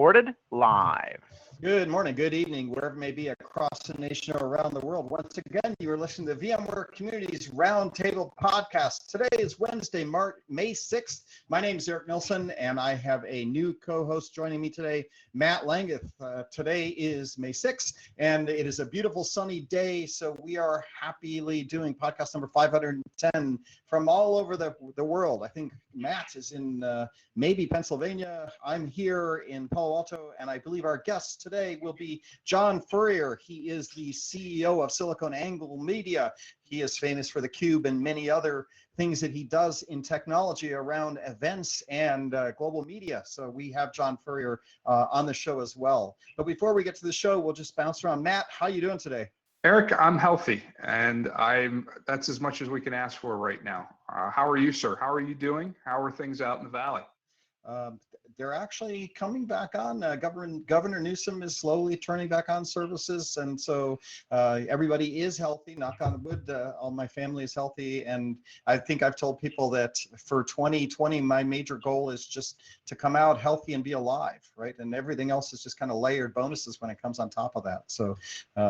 recorded live. Good morning, good evening, wherever it may be across the nation or around the world. Once again, you are listening to VMware Community's Roundtable Podcast. Today is Wednesday, May 6th. My name is Eric Nilsson, and I have a new co-host joining me today, Matt Langguth. Today is May 6th, and it is a beautiful sunny day, so we are happily doing podcast number 510 from all over the world. I think Matt is in maybe Pennsylvania. I'm here in Palo Alto, and I believe our guest today will be John Furriier. He is the CEO of SiliconANGLE Media. He is famous for theCUBE and many other things that he does in technology around events and global media. So we have John Furriier on the show as well. But before we get to the show, we'll just bounce around. Matt, how you doing today? Eric, I'm healthy, and that's as much as we can ask for right now. How are you, sir? How are you doing? How are things out in the Valley? They're actually coming back on. Governor Newsom is slowly turning back on services, and so everybody is healthy. Knock on wood, all my family is healthy, and I think I've told people that for 2020, my major goal is just to come out healthy and be alive, right? And everything else is just kind of layered bonuses when it comes on top of that. So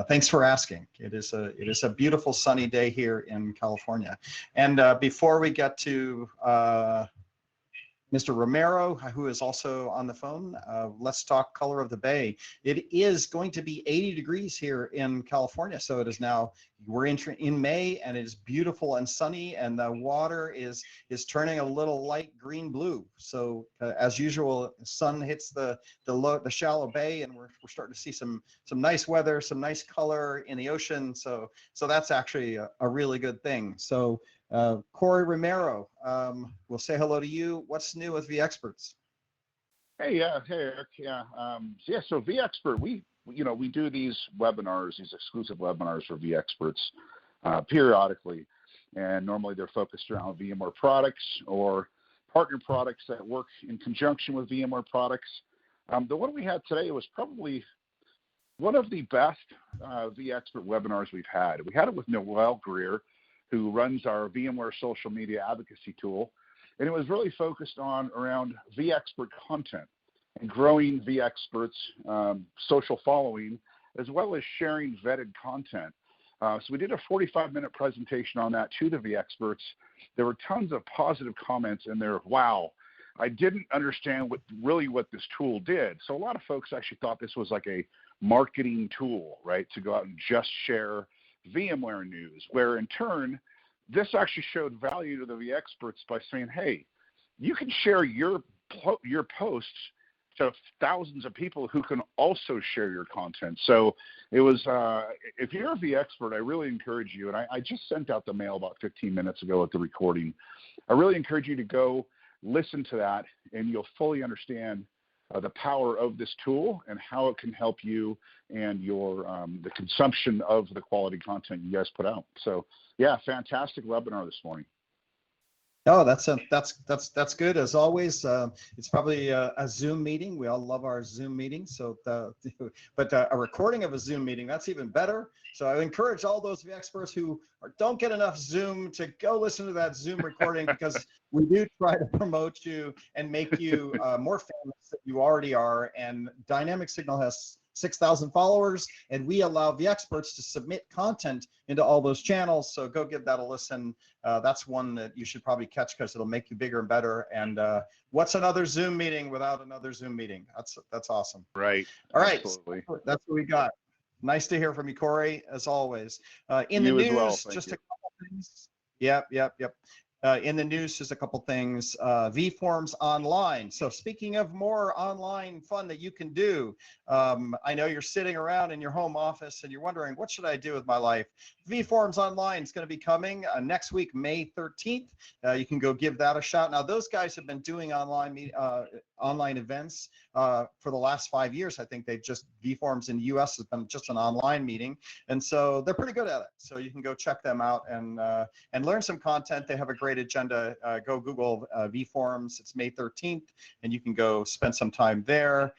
thanks for asking. It is a beautiful sunny day here in California. And before we get to Mr. Romero, who is also on the phone. Let's talk color of the Bay. It is going to be 80 degrees here in California. So it is now, we're in May, and it is beautiful and sunny, and the water is turning a little light green blue. So as usual, the sun hits the shallow bay, and we're starting to see some nice weather, some nice color in the ocean. So that's actually a really good thing. So Corey Romero, we'll say hello to you. What's new with vExperts? Hey, Eric. So vExpert, we do these webinars, these exclusive webinars for vExperts periodically, and normally they're focused around VMware products or partner products that work in conjunction with VMware products. The one we had today was probably one of the best vExpert webinars we've had. We had it with Noel Greer, who runs our VMware social media advocacy tool. And it was really focused around vExpert content and growing vExpert's social following, as well as sharing vetted content. So we did a 45-minute presentation on that to the vExperts. There were tons of positive comments in there. Wow, I didn't understand what this tool did. So a lot of folks actually thought this was like a marketing tool, right, to go out and just share VMware news, where in turn, this actually showed value to the vExperts by saying, hey, you can share your posts to thousands of people who can also share your content. So it was, if you're a vExpert, I really encourage you, and I just sent out the mail about 15 minutes ago at the recording. I really encourage you to go listen to that, and you'll fully understand the power of this tool and how it can help you and your the consumption of the quality content you guys put out. So yeah, fantastic webinar this morning. Oh, that's good as always. It's probably a Zoom meeting. We all love our Zoom meetings. So, but a recording of a Zoom meeting, that's even better. So I encourage all those experts who don't get enough Zoom to go listen to that Zoom recording, because we do try to promote you and make you more famous than you already are. And Dynamic Signal has 6,000 followers, and we allow vExperts to submit content into all those channels. So go give that a listen. That's one that you should probably catch, because it'll make you bigger and better. And what's another Zoom meeting without another Zoom meeting? That's awesome. Right. All right. Absolutely. So that's what we got. Nice to hear from you, Corey, as always. In You the as news, well. just Thank a couple things. Yep. In the news, just a couple things. vForms Online. So speaking of more online fun that you can do, I know you're sitting around in your home office and you're wondering, what should I do with my life? vForms Online is going to be coming next week, May 13th. You can go give that a shot. Now, those guys have been doing online events for the last 5 years. I think they've just, vForms in the US has been just an online meeting. And so they're pretty good at it. So you can go check them out and learn some content. They have a great agenda. Go Google vForms. It's May 13th, and you can go spend some time there.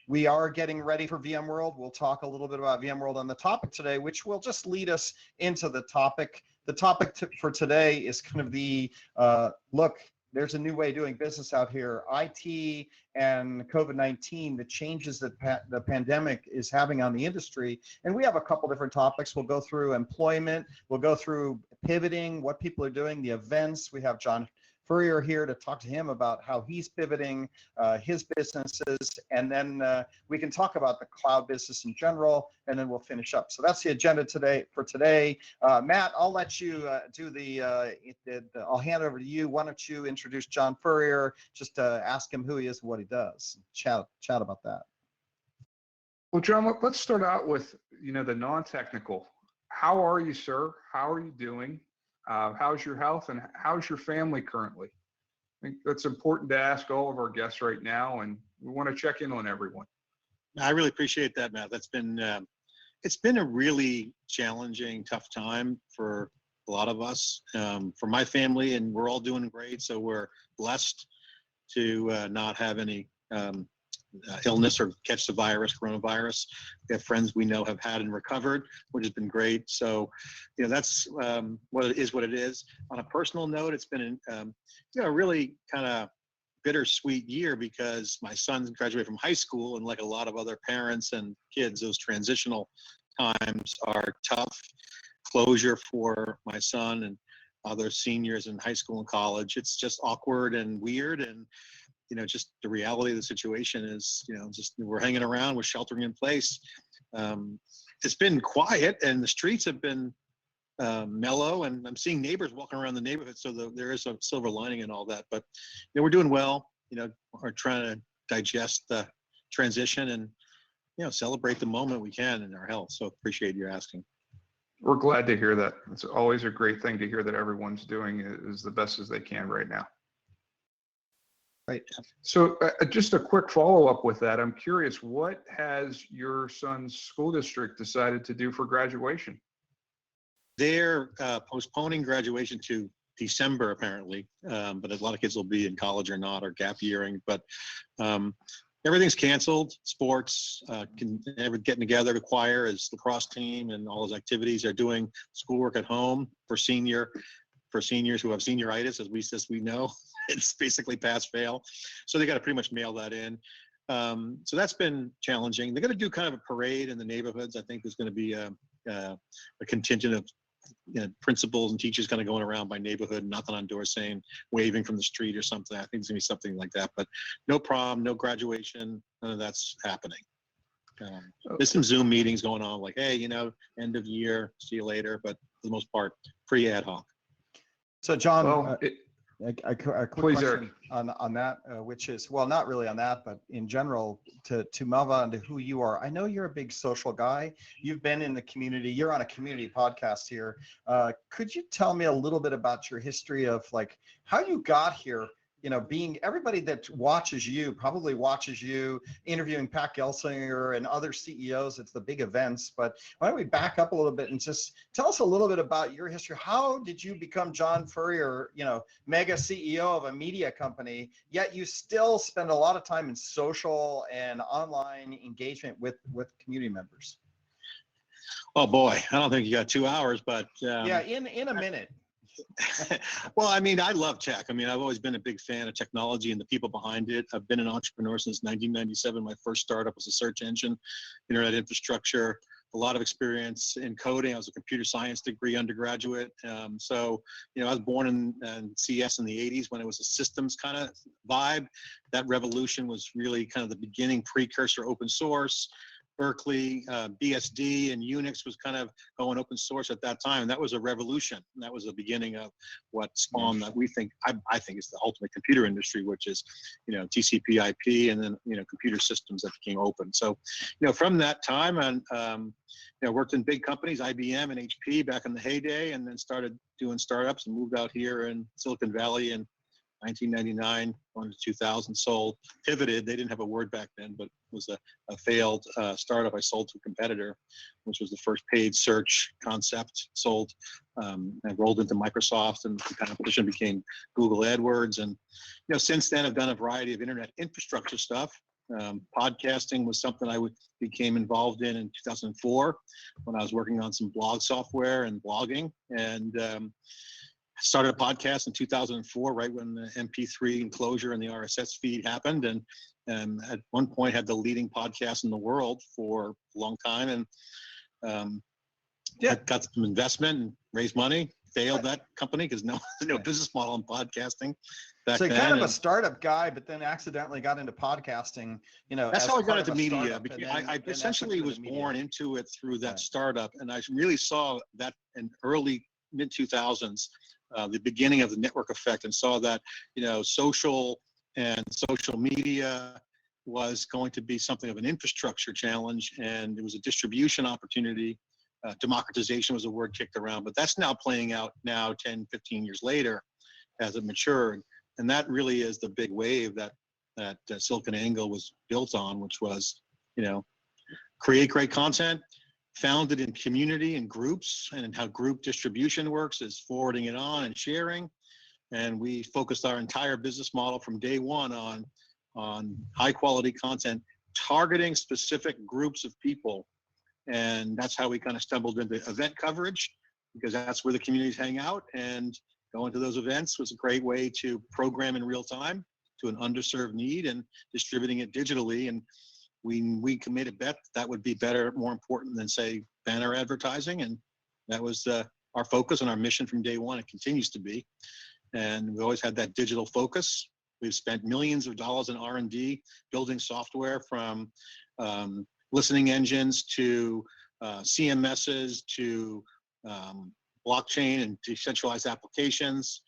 We are getting ready for VMworld. We'll talk a little bit about VMworld on the topic today, which will just lead us into the topic. The topic for today is kind of the look. there's a new way of doing business out here. IT and COVID-19, the changes that the pandemic is having on the industry. And we have a couple different topics. We'll go through employment, we'll go through pivoting, what people are doing, the events. We have John Furriier here to talk to him about how he's pivoting his businesses, and then we can talk about the cloud business in general, and then we'll finish up. So that's the agenda for today. Matt, I'll let you do I'll hand it over to you. Why don't you introduce John Furriier, just ask him who he is and what he does. Chat about that. Well, John, let's start out with, the non-technical. How are you, sir? How are you doing? How's your health and how's your family currently? I think that's important to ask all of our guests right now, and we want to check in on everyone. I really appreciate that, Matt. That's been it's been a really challenging, tough time for a lot of us. For my family, and we're all doing great. So we're blessed to not have any illness or catch the coronavirus. We have friends we know have had and recovered, which has been great. So, that's what it is. On a personal note, it's been a really kind of bittersweet year because my son graduated from high school, and like a lot of other parents and kids, those transitional times are tough. Closure for my son and other seniors in high school and college. It's just awkward and weird, and just the reality of the situation is, just we're hanging around, we're sheltering in place. It's been quiet and the streets have been mellow, and I'm seeing neighbors walking around the neighborhood. So there is a silver lining in all that, but we're doing well, we're trying to digest the transition and, celebrate the moment we can in our health. So appreciate you asking. We're glad to hear that. It's always a great thing to hear that everyone's doing is the best as they can right now. Right. So just a quick follow-up with that. I'm curious, what has your son's school district decided to do for graduation? They're postponing graduation to December, apparently, but a lot of kids will be in college or not, or gap yearing. But everything's canceled. Sports, getting together. The choir is lacrosse team, and all those activities. Are doing schoolwork at home for seniors who have senioritis, as we know. It's basically pass fail. So they got to pretty much mail that in. So that's been challenging. They're going to do kind of a parade in the neighborhoods. I think there's going to be a contingent of principals and teachers kind of going around by neighborhood, knocking on doors saying, waving from the street or something. I think it's going to be something like that. But no prom, no graduation, none of that's happening. There's some Zoom meetings going on, like, hey, end of year, see you later. But for the most part, pretty ad hoc. So, John, Well, a quick please, question on that, which is, well, not really on that, but in general, to move on to who you are. I know you're a big social guy. You've been in the community. You're on a community podcast here. Could you tell me a little bit about your history of like how you got here? Being everybody that probably watches you interviewing Pat Gelsinger and other CEOs at the big events. But why don't we back up a little bit and just tell us a little bit about your history? How did you become John Furriier, mega CEO of a media company, yet you still spend a lot of time in social and online engagement with community members? Oh boy, I don't think you got 2 hours, but yeah, in a minute. Well, I love tech. I've always been a big fan of technology and the people behind it. I've been an entrepreneur since 1997. My first startup was a search engine, internet infrastructure, a lot of experience in coding. I was a computer science degree undergraduate. So, I was born in CS in the 80s when it was a systems kind of vibe. That revolution was really kind of the beginning precursor open source. Berkeley, BSD, and Unix was kind of going open source at that time, and that was a revolution. And that was the beginning of what spawned that I think is the ultimate computer industry, which is, TCP/IP, and then computer systems that became open. So, from that time on, worked in big companies, IBM and HP back in the heyday, and then started doing startups and moved out here in Silicon Valley in 1999, going to 2000, sold, pivoted. They didn't have a word back then, but it was a failed startup I sold to a competitor, which was the first paid search concept, sold and rolled into Microsoft, and the competition became Google AdWords. And, since then I've done a variety of internet infrastructure stuff. Podcasting was something I became involved in 2004 when I was working on some blog software and blogging. And started a podcast in 2004, right when the MP3 enclosure and the RSS feed happened, and at one point had the leading podcast in the world for a long time, and got some investment and raised money. Failed that company because no business model in podcasting back so then. kind of a startup guy, but then accidentally got into podcasting. That's how I got into media. I essentially was born into it through that startup, and I really saw that in early mid 2000s, the beginning of the network effect, and saw that social and social media was going to be something of an infrastructure challenge, and it was a distribution opportunity. Democratization was a word kicked around, but that's now playing out now 10, 15 years later as it matured. And that really is the big wave that SiliconANGLE was built on, which was, create great content, founded in community and groups, and how group distribution works is forwarding it on and sharing. And we focused our entire business model from day one on high quality content, targeting specific groups of people. And that's how we kind of stumbled into event coverage, because that's where the communities hang out. And going to those events was a great way to program in real time to an underserved need, and distributing it digitally. And we made a bet that would be better, more important than, say, banner advertising. And that was our focus and our mission from day one. It continues to be. And we always had that digital focus. We've spent millions of dollars in R&D building software, from listening engines to CMSs to blockchain and decentralized applications.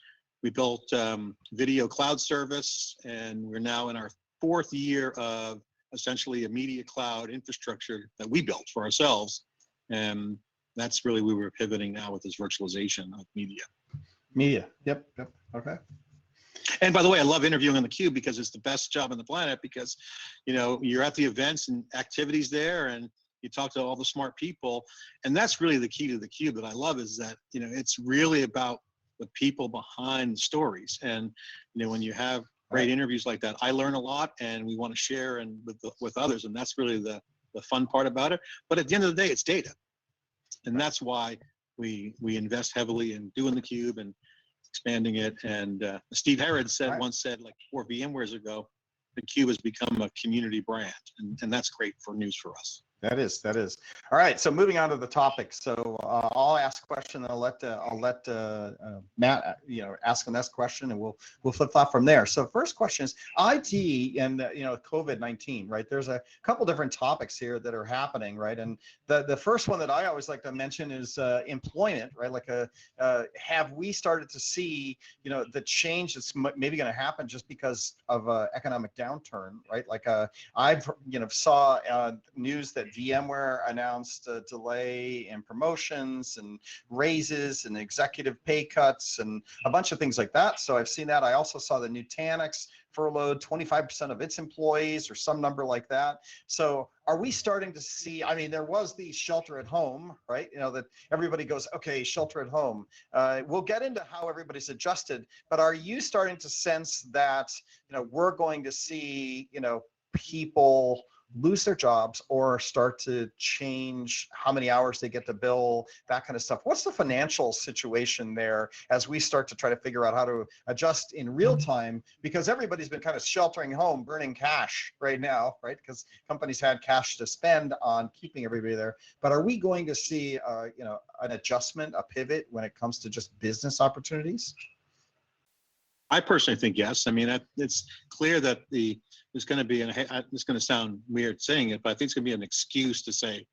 We built video cloud service, and we're now in our 4th year of essentially a media cloud infrastructure that we built for ourselves. And that's really where we're pivoting now with this virtualization of media. Yep. Okay. And by the way, I love interviewing on theCUBE because it's the best job on the planet, because you're at the events and activities there, and you talk to all the smart people. And that's really the key to theCUBE that I love, is that it's really about the people behind the stories. And when you have great interviews like that, I learn a lot, and we want to share and with others, and that's really the fun part about it. But at the end of the day, it's data, and that's why we invest heavily in doing theCUBE and expanding it. And Steve Herod once said, like 4 VMwares ago, theCUBE has become a community brand, and that's great for news for us. That is. All right. So moving on to the topic. So I'll ask a question, and I'll let Matt, ask the next question, and we'll flip flop from there. So first question is IT and COVID-19, right? There's a couple different topics here that are happening, right? And the first one that I always like to mention is employment, right? Like have we started to see the change that's maybe going to happen just because of economic downturn, right? Like I've saw news that VMware announced a delay in promotions and raises and executive pay cuts and a bunch of things like that. So I've seen that. I also saw the Nutanix furloughed 25% of its employees, or some number like that. So are we starting to see, there was the shelter at home, right? That everybody goes, okay, shelter at home. We'll get into how everybody's adjusted, but are you starting to sense that, we're going to see, people lose their jobs or start to change how many hours they get to bill, that kind of stuff? What's the financial situation there as we start to try to figure out how to adjust in real time? Because everybody's been kind of sheltering home, burning cash right now, right? Because companies had cash to spend on keeping everybody there. But are we going to see, an adjustment, a pivot when it comes to just business opportunities? I personally think yes. It's clear that there's going to be, and it's going to sound weird saying it, but I think it's going to be an excuse to say,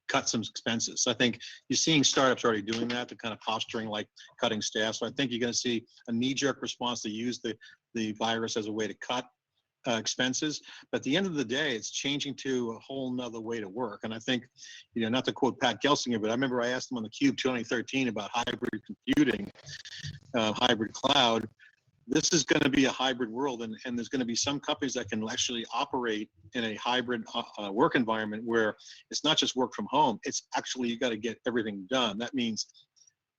cut some expenses. So I think you're seeing startups already doing that. They're kind of posturing like cutting staff. So I think you're going to see a knee-jerk response to use the virus as a way to cut expenses. But at the end of the day, it's changing to a whole nother way to work. And I think, not to quote Pat Gelsinger, but I remember I asked him on theCUBE 2013 about hybrid computing, hybrid cloud. This is going to be a hybrid world, and there's going to be some companies that can actually operate in a hybrid work environment where it's not just work from home. It's actually, you got to get everything done. That means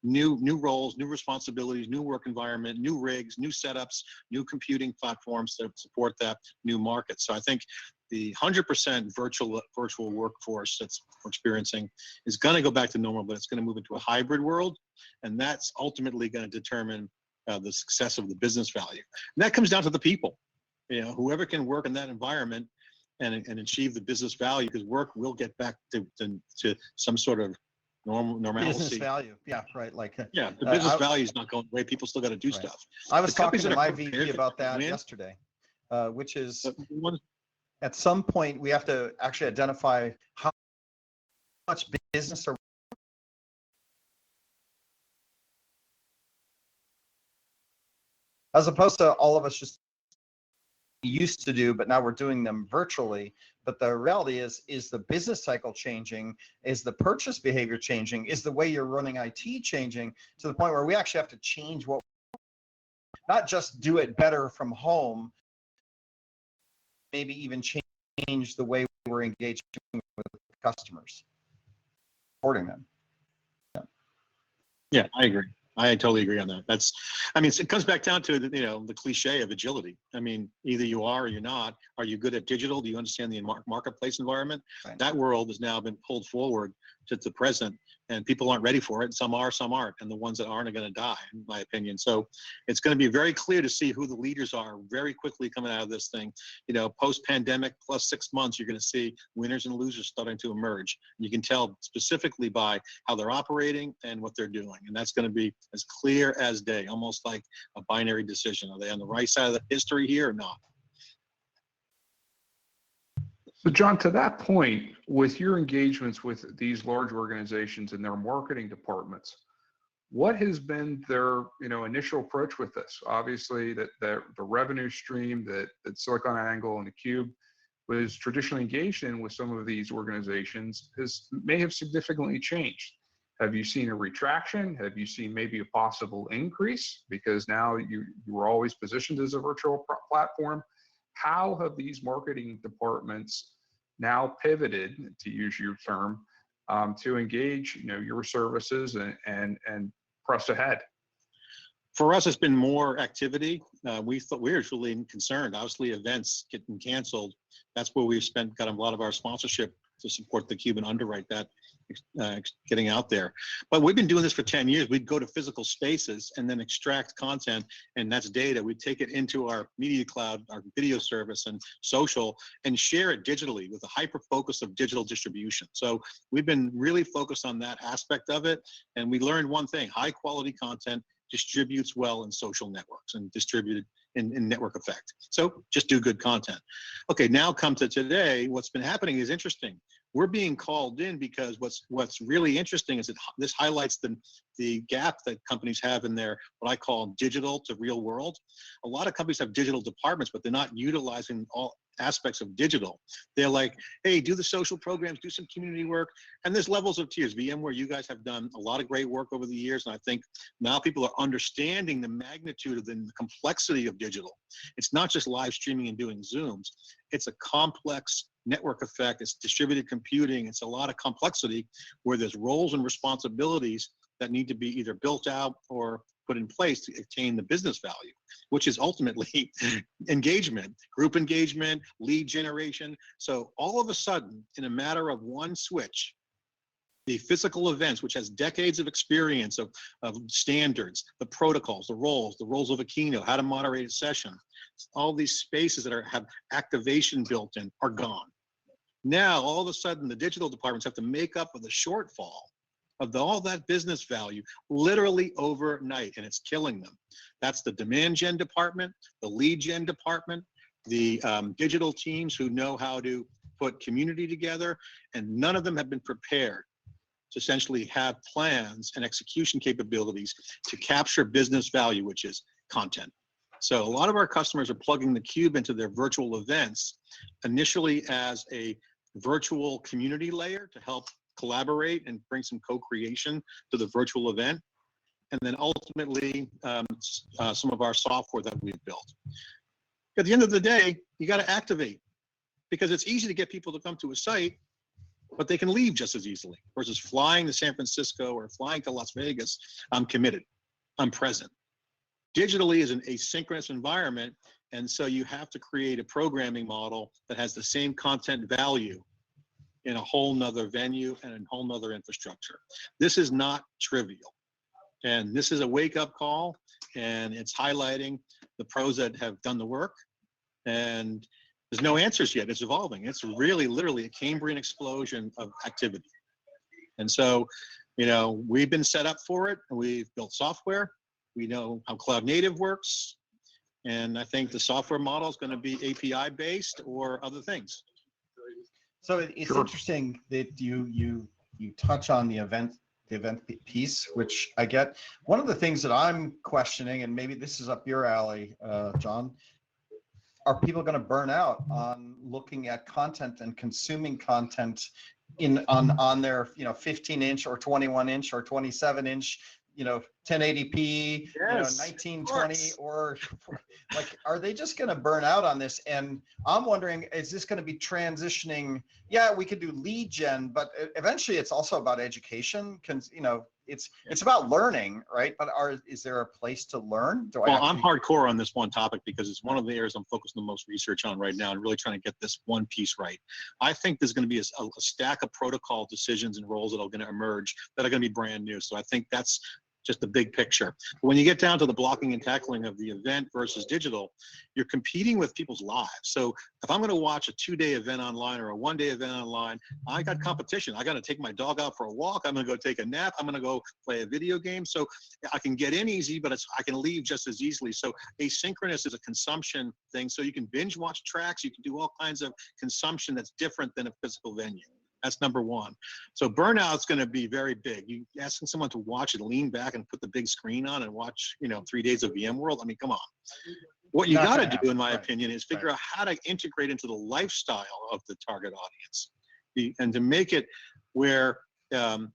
new roles, new responsibilities, new work environment, new rigs, new setups, new computing platforms that support that new market. So I think the 100% virtual workforce that's we're experiencing is going to go back to normal, but it's going to move into a hybrid world, and that's ultimately going to determine the success of the business value. And that comes down to the people. You know, whoever can work in that environment and achieve the business value, because work will get back to some sort of normalcy. Business value, yeah, right. Like yeah, the business value is not going away. People still got to do right. stuff. I was talking to my VP about that yesterday, which is at some point we have to actually identify how much business are as opposed to all of us just used to do, but now we're doing them virtually. But the reality is the business cycle changing? Is the purchase behavior changing? Is the way you're running IT changing to the point where we actually have to change what, not just do it better from home, maybe even change the way we're engaging with customers, supporting them. Yeah, I agree. I totally agree on that. That's, I mean, it comes back down to the cliche of agility. I mean, either you are or you're not. Are you good at digital? Do you understand the marketplace environment? Right. That world has now been pulled forward to the present, and people aren't ready for it. Some are, some aren't, and the ones that aren't are going to die, in my opinion. So it's going to be very clear to see who the leaders are very quickly coming out of this thing. You know, post-pandemic plus 6 months, you're going to see winners and losers starting to emerge. You can tell specifically by how they're operating and what they're doing, and that's going to be as clear as day, almost like a binary decision. Are they on the right side of the history here or not? So John, to that point, with your engagements with these large organizations and their marketing departments, what has been their initial approach with this? Obviously, that the revenue stream that SiliconANGLE and theCUBE was traditionally engaged in with some of these organizations may have significantly changed. Have you seen a retraction? Have you seen maybe a possible increase because now you were always positioned as a virtual platform? How have these marketing departments now pivoted, to use your term, to engage your services and press ahead? For us, it's been more activity. We were really concerned. Obviously, events getting canceled. That's where we've got a lot of our sponsorship to support theCUBE and underwrite that getting out there. But we've been doing this for 10 years. We'd go to physical spaces and then extract content, and that's data. We'd take it into our media cloud, our video service and social, and share it digitally with a hyper focus of digital distribution. So we've been really focused on that aspect of it. And we learned one thing: high quality content distributes well in social networks and distributed in network effect. So just do good content. Okay, now come to today. What's been happening is interesting. We're being called in because what's really interesting is that this highlights the gap that companies have in their, what I call digital to real world. A lot of companies have digital departments, but they're not utilizing all aspects of digital. They're like, hey, do the social programs, do some community work. And there's levels of tiers. VMware, you guys have done a lot of great work over the years. And I think now people are understanding the magnitude of the complexity of digital. It's not just live streaming and doing Zooms. It's a complex network effect. It's distributed computing. It's a lot of complexity where there's roles and responsibilities that need to be either built out or put in place to attain the business value, which is ultimately engagement, group engagement, lead generation. So all of a sudden, in a matter of one switch, the physical events, which has decades of experience of standards, the protocols, the roles of a keynote, how to moderate a session, all these spaces that have activation built in are gone. Now, all of a sudden, the digital departments have to make up for the shortfall of all that business value literally overnight, and it's killing them. That's the demand gen department, the lead gen department, the digital teams who know how to put community together, and none of them have been prepared to essentially have plans and execution capabilities to capture business value, which is content. So a lot of our customers are plugging theCUBE into their virtual events, initially as a virtual community layer to help collaborate and bring some co-creation to the virtual event, and then ultimately some of our software that we've built. At the end of the day, you got to activate, because it's easy to get people to come to a site, but they can leave just as easily versus flying to San Francisco or flying to Las Vegas. I'm committed, I'm present. Digitally is an asynchronous environment. And so you have to create a programming model that has the same content value in a whole nother venue and a whole nother infrastructure. This is not trivial. And this is a wake-up call, and it's highlighting the pros that have done the work. And there's no answers yet. It's evolving. It's really literally a Cambrian explosion of activity. And so, you know, we've been set up for it. We've built software. We know how cloud native works. And I think the software model is going to be API based or other things. So it's interesting that you touch on the event piece, which I get. One of the things that I'm questioning, and maybe this is up your alley, John, are people going to burn out on looking at content and consuming content on their 15-inch or 21-inch or 27-inch 1080p, Yes, 1920, or like, are they just going to burn out on this? And I'm wondering, is this going to be transitioning? Yeah, we could do lead gen, but eventually it's also about education. It's about learning, right? But is there a place to learn? I'm hardcore on this one topic because it's one of the areas I'm focusing the most research on right now and really trying to get this one piece right. I think there's going to be a stack of protocol decisions and roles that are going to emerge that are going to be brand new. So I think that's just the big picture. But when you get down to the blocking and tackling of the event versus digital, you're competing with people's lives. So if I'm going to watch a 2-day event online or a 1-day event online, I got competition. I got to take my dog out for a walk. I'm going to go take a nap. I'm going to go play a video game. So I can get in easy, but I can leave just as easily. So asynchronous is a consumption thing. So you can binge watch tracks. You can do all kinds of consumption that's different than a physical venue. That's number one. So burnout's going to be very big. You asking someone to watch it, lean back and put the big screen on and watch, 3 days of VMworld. I mean, come on. What you got to do, in my opinion, is figure out how to integrate into the lifestyle of the target audience, and to make it where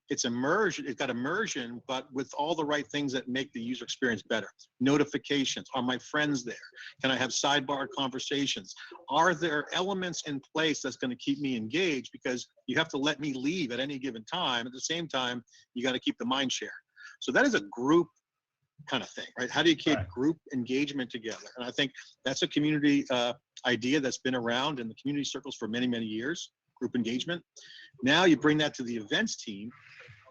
it's immersion. It's got immersion, but with all the right things that make the user experience better. Notifications. Are my friends there? Can I have sidebar conversations? Are there elements in place that's going to keep me engaged? Because you have to let me leave at any given time. At the same time, you got to keep the mind share. So that is a group kind of thing, right? How do you keep group engagement together? And I think that's a community idea that's been around in the community circles for many, many years. Group engagement. Now you bring that to the events team.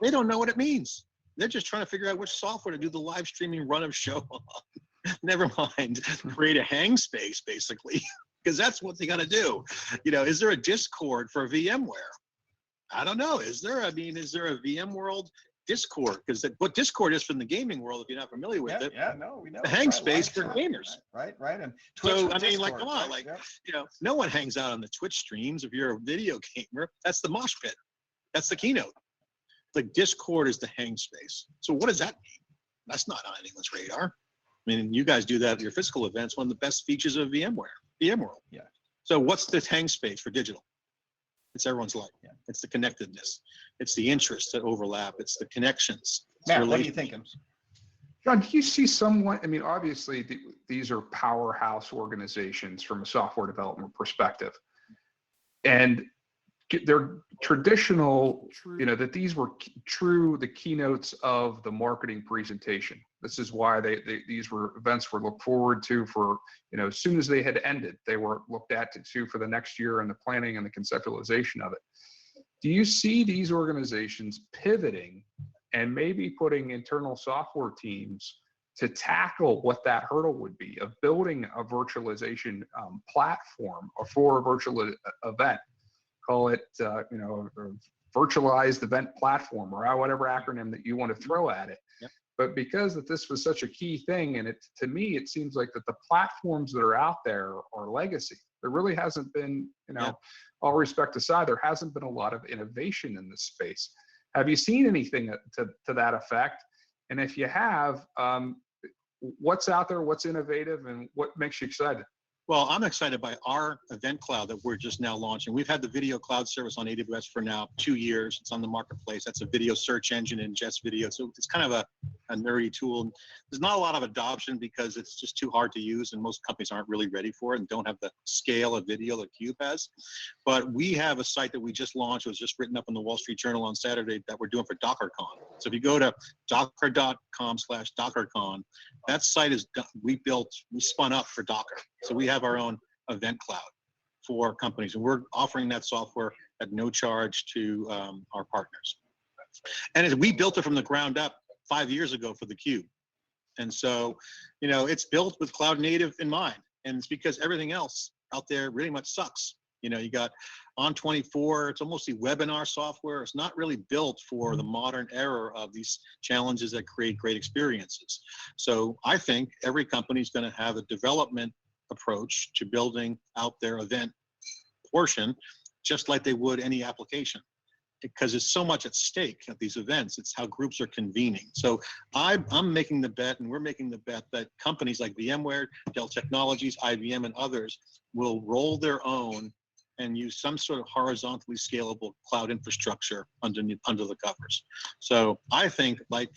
They don't know what it means. They're just trying to figure out which software to do the live streaming run of show on. Never mind, create a hang space basically, because that's what they got to do. Is there a Discord for VMware? I don't know. Is there a VMworld Discord? Because what Discord is from the gaming world, if you're not familiar with it. Yeah, no, we know. The hang space for gamers. Right. And Twitch, so I mean, come on, no one hangs out on the Twitch streams if you're a video gamer. That's the mosh pit. That's the keynote. The Discord is the hang space. So what does that mean? That's not on anyone's radar. I mean, you guys do that at your physical events. One of the best features of VMworld. Yeah. So what's the hang space for digital? It's everyone's life. Yeah. It's the connectedness. It's the interests that overlap. It's the connections. Matt, what are you thinking? John, do you see someone, I mean, obviously these are powerhouse organizations from a software development perspective. And they're traditional, that these were the keynotes of the marketing presentation. This is why these were events were looked forward to for, as soon as they had ended, they were looked at to for the next year and the planning and the conceptualization of it. Do you see these organizations pivoting and maybe putting internal software teams to tackle what that hurdle would be of building a virtualization platform for a virtual event? Call it, a virtualized event platform or whatever acronym that you want to throw at it. Yep. But because that this was such a key thing, and to me, it seems like that the platforms that are out there are legacy. There really hasn't been, all respect aside, there hasn't been a lot of innovation in this space. Have you seen anything to that effect? And if you have, what's out there, what's innovative, and what makes you excited? Well, I'm excited by our event cloud that we're just now launching. We've had the video cloud service on AWS for now 2 years. It's on the marketplace. That's a video search engine, ingests video. So it's kind of a nerdy tool. There's not a lot of adoption because it's just too hard to use, and most companies aren't really ready for it and don't have the scale of video that Cube has. But we have a site that we just launched. It was just written up in the Wall Street Journal on Saturday that we're doing for DockerCon. So if you go to docker.com/DockerCon, that site is we spun up for Docker. So we have our own event cloud for companies, and we're offering that software at no charge to our partners. And we built it from the ground up 5 years ago for the Cube. And so, it's built with cloud native in mind. And it's because everything else out there really much sucks. You got On24, it's mostly webinar software. It's not really built for the modern era of these challenges that create great experiences. So I think every company is going to have a development approach to building out their event portion, just like they would any application, because it's so much at stake at these events. It's how groups are convening. So I'm making the bet, and we're making the bet, that companies like VMware, Dell Technologies, IBM, and others will roll their own and use some sort of horizontally scalable cloud infrastructure under the covers. So I think, like,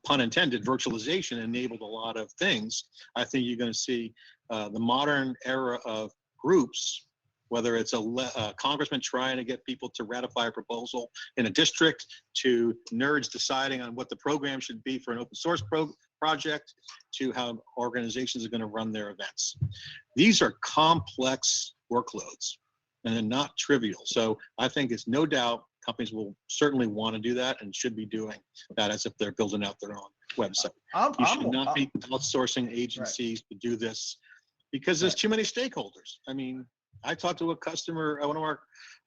pun intended, virtualization enabled a lot of things. I think you're going to see the modern era of groups, whether it's a congressman trying to get people to ratify a proposal in a district, to nerds deciding on what the program should be for an open source project, to how organizations are going to run their events. These are complex workloads, and they're not trivial. So I think it's no doubt companies will certainly want to do that and should be doing that as if they're building out their own website. You should not be outsourcing agencies to do this, because there's too many stakeholders. I mean, I talked to a customer, one of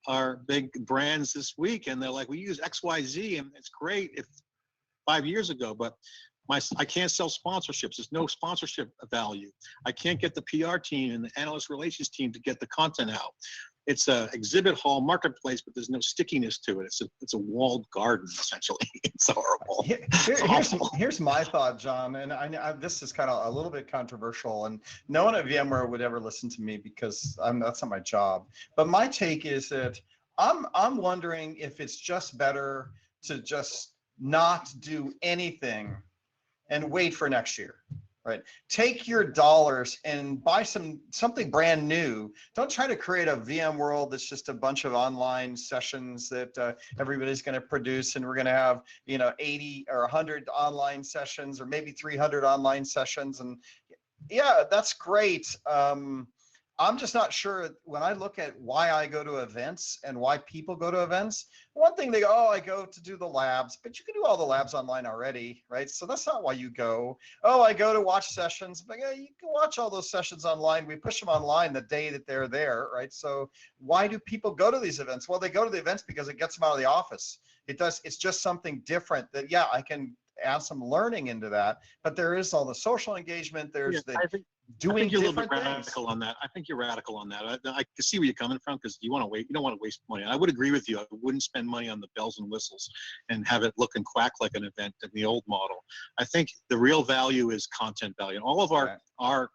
our big brands this week, and they're like, we use XYZ, and it's great if 5 years ago, but I can't sell sponsorships. There's no sponsorship value. I can't get the PR team and the analyst relations team to get the content out. It's a exhibit hall marketplace, but there's no stickiness to it. It's a walled garden, essentially. It's horrible. Here's my thought, John, and I this is kind of a little bit controversial, and no one at VMware would ever listen to me because that's not my job. But my take is that I'm wondering if it's just better to just not do anything and wait for next year. Right. Take your dollars and buy something brand new. Don't try to create a VM world that's just a bunch of online sessions that everybody's going to produce, and we're going to have 80 or 100 online sessions, or maybe 300 online sessions. And yeah, that's great. I'm just not sure, when I look at why I go to events and why people go to events, one thing they go, oh, I go to do the labs, but you can do all the labs online already, right? So that's not why you go. Oh, I go to watch sessions, but yeah, you can watch all those sessions online. We push them online the day that they're there, right? So why do people go to these events? Well, they go to the events because it gets them out of the office. It's just something different that, yeah, I can add some learning into that, but there is all the social engagement. There's doing I think you're a little different bit radical on that. I think you're radical on that. I can see where you're coming from, because you don't want to waste money. I would agree with you. I wouldn't spend money on the bells and whistles and have it look and quack like an event in the old model. I think the real value is content value. And all of our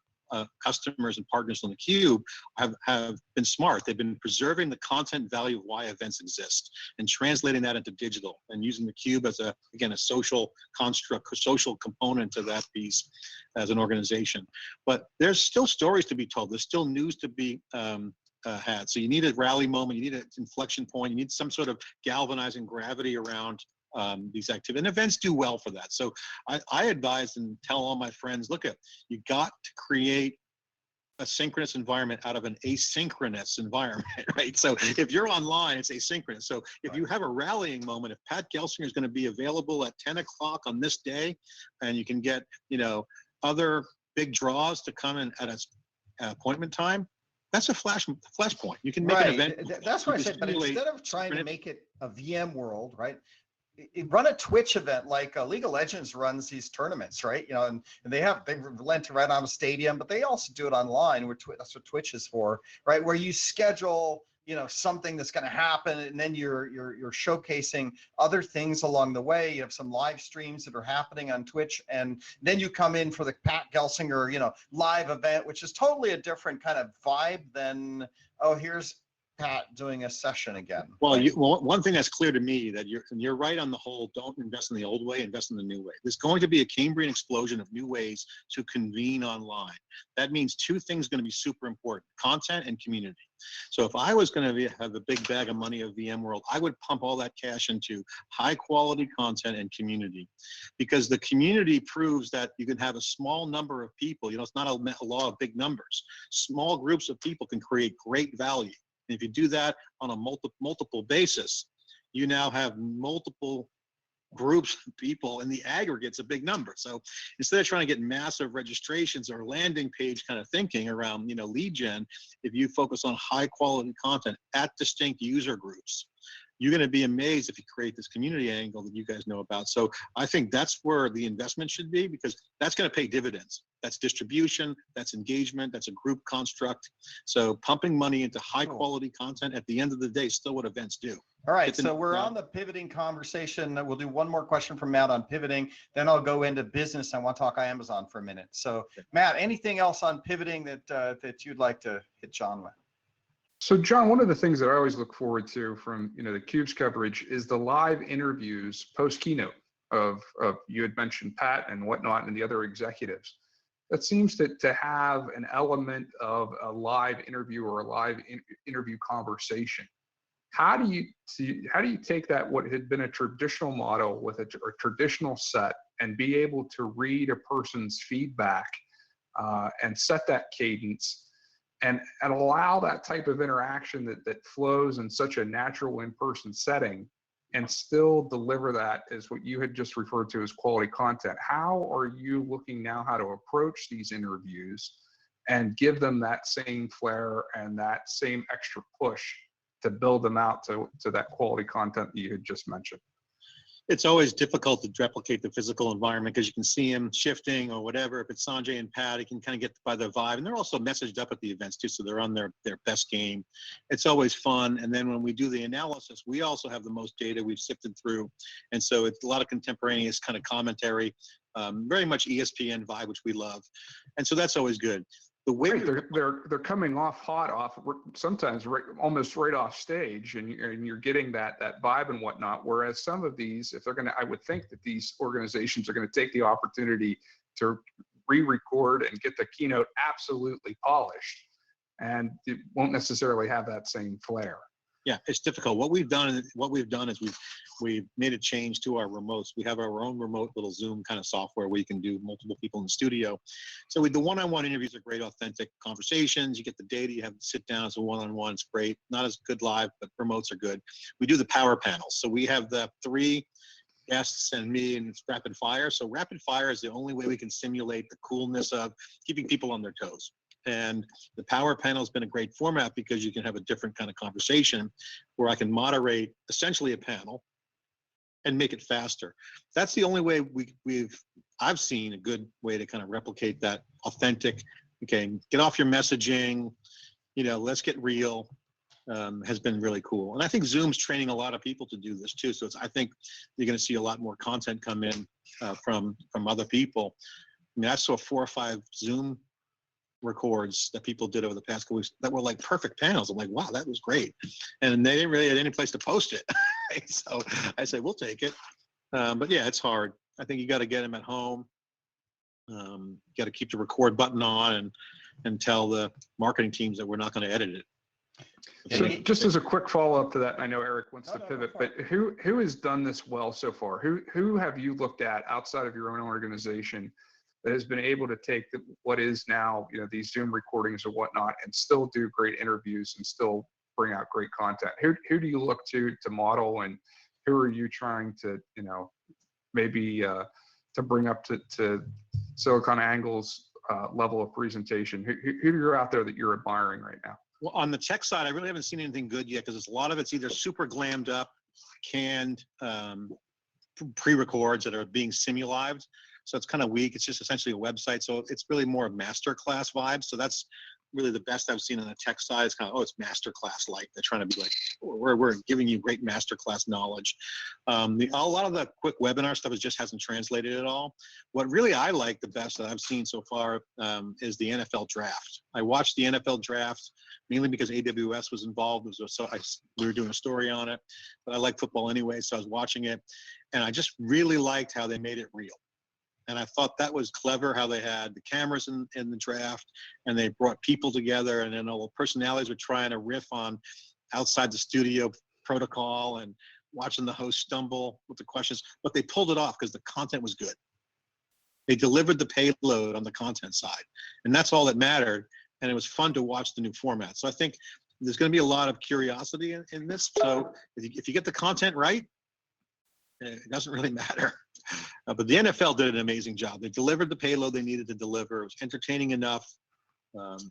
customers and partners on the Cube have been smart. They've been preserving the content value of why events exist and translating that into digital, and using the Cube as a social construct, a social component to that piece as an organization. But there's still stories to be told. There's still news to be had. So you need a rally moment. You need an inflection point. You need some sort of galvanizing gravity around these activities, and events do well for that. So I advise and tell all my friends, you got to create a synchronous environment out of an asynchronous environment, right? So if you're online, it's asynchronous. So if you have a rallying moment, if Pat Gelsinger is going to be available at 10 o'clock on this day, and you can get, other big draws to come in at its appointment time, that's a flashpoint. You can make an event. That's what I said. But instead of trying to make it a VM world, right? Run a Twitch event, like League of Legends runs these tournaments, right? And they lent right on a stadium, but they also do it online. That's what Twitch is for, right? Where you schedule, something that's going to happen, and then you're showcasing other things along the way. You have some live streams that are happening on Twitch, and then you come in for the Pat Gelsinger, live event, which is totally a different kind of vibe than, oh, here's Pat doing a session again. Well, right? one thing that's clear to me that you're right on the whole. Don't invest in the old way. Invest in the new way. There's going to be a Cambrian explosion of new ways to convene online. That means two things going to be super important: content and community. So if I was going to have a big bag of money of VMworld, I would pump all that cash into high quality content and community, because the community proves that you can have a small number of people. You know, it's not a law of big numbers. Small groups of people can create great value. And if you do that on a multiple basis, you now have multiple groups of people, and the aggregate's a big number. So instead of trying to get massive registrations or landing page kind of thinking around, lead gen, if you focus on high quality content at distinct user groups, you're going to be amazed if you create this community angle that you guys know about. So I think that's where the investment should be, because that's going to pay dividends. That's distribution, that's engagement, that's a group construct. So pumping money into high quality content at the end of the day is still what events do. All right, so we're on the pivoting conversation. We'll do one more question from Matt on pivoting, then I'll go into business. I want to talk Amazon for a minute. So Matt, anything else on pivoting that you'd like to hit John with? So John, one of the things that I always look forward to from the CUBE's coverage is the live interviews post keynote of you had mentioned Pat and whatnot and the other executives. That seems to have an element of a live interview or a live interview conversation. How do you take that, what had been a traditional model with a traditional set, and be able to read a person's feedback and set that cadence and allow that type of interaction that flows in such a natural in-person setting, and still deliver that as what you had just referred to as quality content? How are you looking now how to approach these interviews and give them that same flair and that same extra push to build them out to that quality content that you had just mentioned? It's always difficult to replicate the physical environment because you can see them shifting or whatever. If it's Sanjay and Pat, you can kind of get by their vibe. And they're also messaged up at the events too, so they're on their best game. It's always fun. And then when we do the analysis, we also have the most data we've sifted through. And so it's a lot of contemporaneous kind of commentary, very much ESPN vibe, which we love. And so that's always good. The way they're coming off hot, sometimes almost right off stage, and you're getting that vibe and whatnot. Whereas some of these, if they're going to, I would think that these organizations are going to take the opportunity to re-record and get the keynote absolutely polished, and it won't necessarily have that same flair. Yeah, it's difficult. What we've done is we've made a change to our remotes. We have our own remote little Zoom kind of software where you can do multiple people in the studio. So the one-on-one interviews are great, authentic conversations. You get the data, you have to sit down as a one-on-one. It's great. Not as good live, but remotes are good. We do the power panels. So we have the 3 guests and me, and it's rapid fire. So rapid fire is the only way we can simulate the coolness of keeping people on their toes. And the power panel has been a great format because you can have a different kind of conversation where I can moderate essentially a panel and make it faster. That's the only way I've seen a good way to kind of replicate that authentic, okay, get off your messaging, let's get real, has been really cool. And I think Zoom's training a lot of people to do this too. So I think you're going to see a lot more content come in from other people. I mean, I saw 4 or 5 Zoom records that people did over the past couple weeks that were like perfect panels. I'm like, wow, that was great. And they didn't really have any place to post it. So I said, we'll take it. But yeah, it's hard. I think you got to get them at home. You got to keep the record button on and tell the marketing teams that we're not going to edit it. So just as a quick follow-up to that, I know Eric wants to pivot, but who has done this well so far? Who have you looked at outside of your own organization that has been able to take what is now, these Zoom recordings or whatnot, and still do great interviews and still bring out great content? Who do you look to model, and who are you trying to, maybe to bring up to SiliconANGLE's level of presentation? Who are out there that you're admiring right now? Well, on the tech side, I really haven't seen anything good yet because a lot of it's either super glammed up, canned pre-records that are being simulived. So it's kind of weak. It's just essentially a website. So it's really more a masterclass vibe. So that's really the best I've seen on the tech side. It's kind of, oh, it's masterclass like. They're trying to be like, oh, we're giving you great masterclass knowledge. A lot of the quick webinar stuff just hasn't translated at all. What really I like the best that I've seen so far is the NFL draft. I watched the NFL draft mainly because AWS was involved. We were doing a story on it, but I like football anyway, so I was watching it, and I just really liked how they made it real. And I thought that was clever how they had the cameras in the draft, and they brought people together, and then all the personalities were trying to riff on outside the studio protocol and watching the host stumble with the questions, but they pulled it off because the content was good. They delivered the payload on the content side, and that's all that mattered. And it was fun to watch the new format. So I think there's going to be a lot of curiosity in this. So if you get the content right, it doesn't really matter. But the NFL did an amazing job. They delivered the payload they needed to deliver. It was entertaining enough,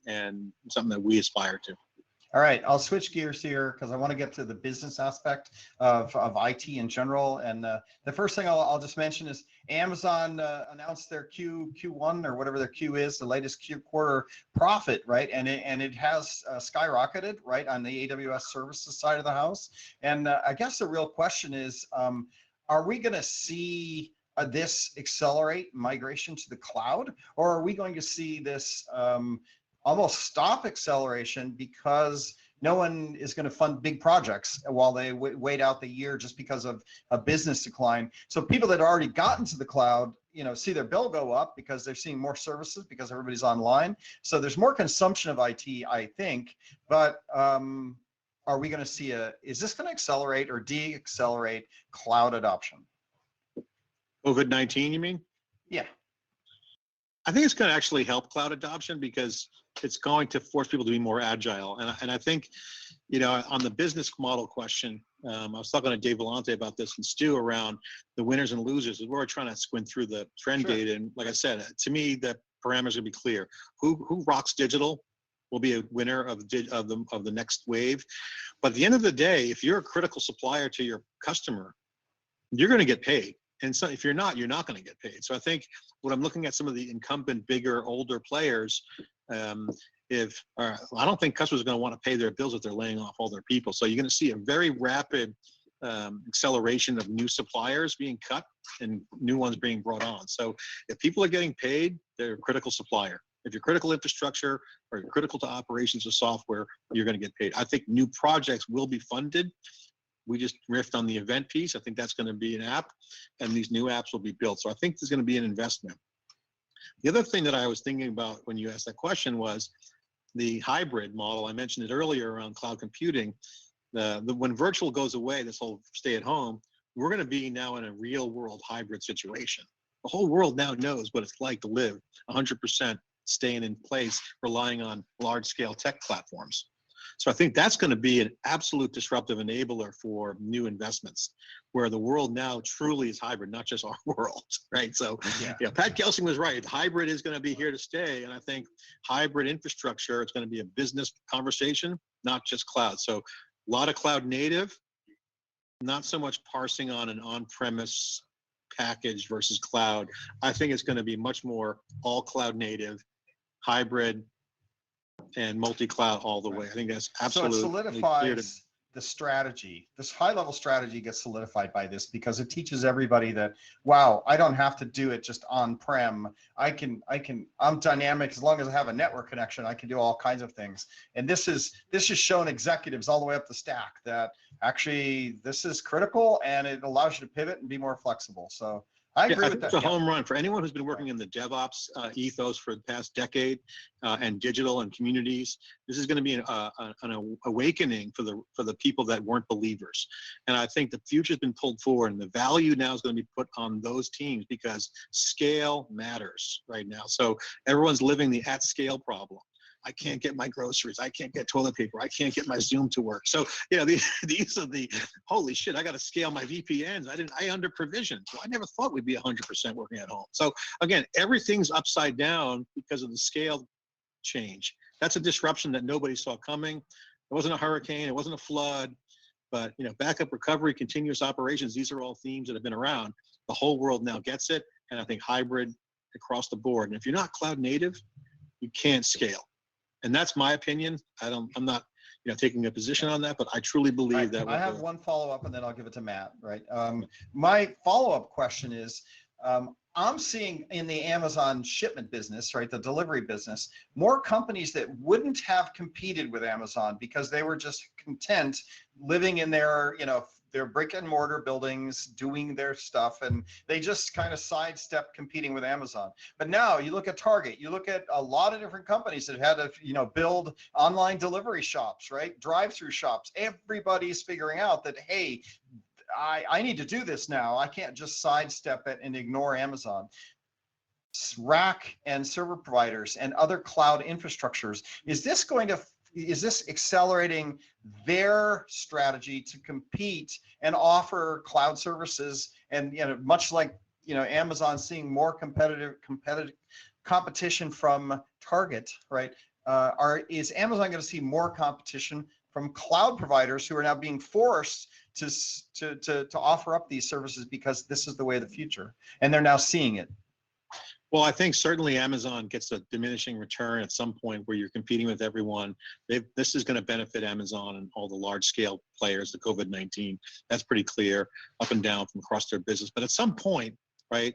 and something that we aspire to. All right, I'll switch gears here because I want to get to the business aspect of IT in general. And the first thing I'll just mention is Amazon announced their Q1 or whatever their Q is, the latest Q quarter profit, right? And it has skyrocketed, right, on the AWS services side of the house. And I guess the real question is, are we going to see this accelerate migration to the cloud, or are we going to see this almost stop acceleration because no one is going to fund big projects while they wait out the year just because of a business decline? So people that already gotten to the cloud, see their bill go up because they're seeing more services because everybody's online. So there's more consumption of IT, I think, but are we going to see is this going to accelerate or de-accelerate cloud adoption? COVID-19, you mean? Yeah. I think it's going to actually help cloud adoption because it's going to force people to be more agile. And I think, on the business model question, I was talking to Dave Vellante about this and Stu around the winners and losers. We're trying to squint through the trend data. And like I said, to me, the parameters will be clear. Who rocks digital will be a winner of the next wave. But at the end of the day, if you're a critical supplier to your customer, you're going to get paid. And so if you're not going to get paid. So I think when I'm looking at some of the incumbent, bigger, older players, I don't think customers are going to want to pay their bills if they're laying off all their people. So you're going to see a very rapid acceleration of new suppliers being cut and new ones being brought on. So if people are getting paid, they're a critical supplier. If you're critical infrastructure or you're critical to operations or software, you're going to get paid. I think new projects will be funded. We just riffed on the event piece. I think that's going to be an app, and these new apps will be built. So I think there's going to be an investment. The other thing that I was thinking about when you asked that question was the hybrid model. I mentioned it earlier around cloud computing. When virtual goes away, this whole stay at home, we're going to be now in a real world hybrid situation. The whole world now knows what it's like to live 100% staying in place, relying on large scale tech platforms. So I think that's going to be an absolute disruptive enabler for new investments, where the world now truly is hybrid, not just our world, right? So Pat Gelsing was right. Hybrid is going to be here to stay. And I think hybrid infrastructure, it's going to be a business conversation, not just cloud. So a lot of cloud native, not so much parsing on an on-premise package versus cloud. I think it's going to be much more all cloud native, hybrid, and multi-cloud all the way. I think that's absolutely so it solidifies the strategy. This high-level strategy gets solidified by this because it teaches everybody that, wow, I don't have to do it just on-prem. I'm dynamic as long as I have a network connection. I can do all kinds of things. And this is shown executives all the way up the stack that actually this is critical, and it allows you to pivot and be more flexible. So I agree with that. It's a home run for anyone who's been working in the DevOps ethos for the past decade and digital and communities. This is going to be an awakening for the people that weren't believers. And I think the future's been pulled forward, and the value now is going to be put on those teams because scale matters right now. So everyone's living the at scale problem. I can't get my groceries. I can't get toilet paper. I can't get my Zoom to work. So, these are the, holy shit, I got to scale my VPNs. I under provisioned. So I never thought we'd be 100% working at home. So again, everything's upside down because of the scale change. That's a disruption that nobody saw coming. It wasn't a hurricane. It wasn't a flood. But, backup recovery, continuous operations, these are all themes that have been around. The whole world now gets it. And I think hybrid across the board. And if you're not cloud native, you can't scale. And that's my opinion. I'm not, taking a position on that, but I truly believe that. I have one follow-up and then I'll give it to Matt, right? My follow-up question is, I'm seeing in the Amazon shipment business, right, the delivery business, more companies that wouldn't have competed with Amazon because they were just content living in their, their brick and mortar buildings, doing their stuff, and they just kind of sidestep competing with Amazon. But now you look at Target, you look at a lot of different companies that had to, build online delivery shops, right? Drive-through shops. Everybody's figuring out that, hey, I need to do this now. I can't just sidestep it and ignore Amazon. Rack and server providers and other cloud infrastructures. Is this accelerating their strategy to compete and offer cloud services? And much like Amazon seeing more competitive competition from Target, right? Is Amazon going to see more competition from cloud providers who are now being forced to offer up these services because this is the way of the future, and they're now seeing it? Well, I think certainly Amazon gets a diminishing return at some point where you're competing with everyone. This is going to benefit Amazon and all the large scale players, the COVID-19. That's pretty clear up and down from across their business. But at some point, right,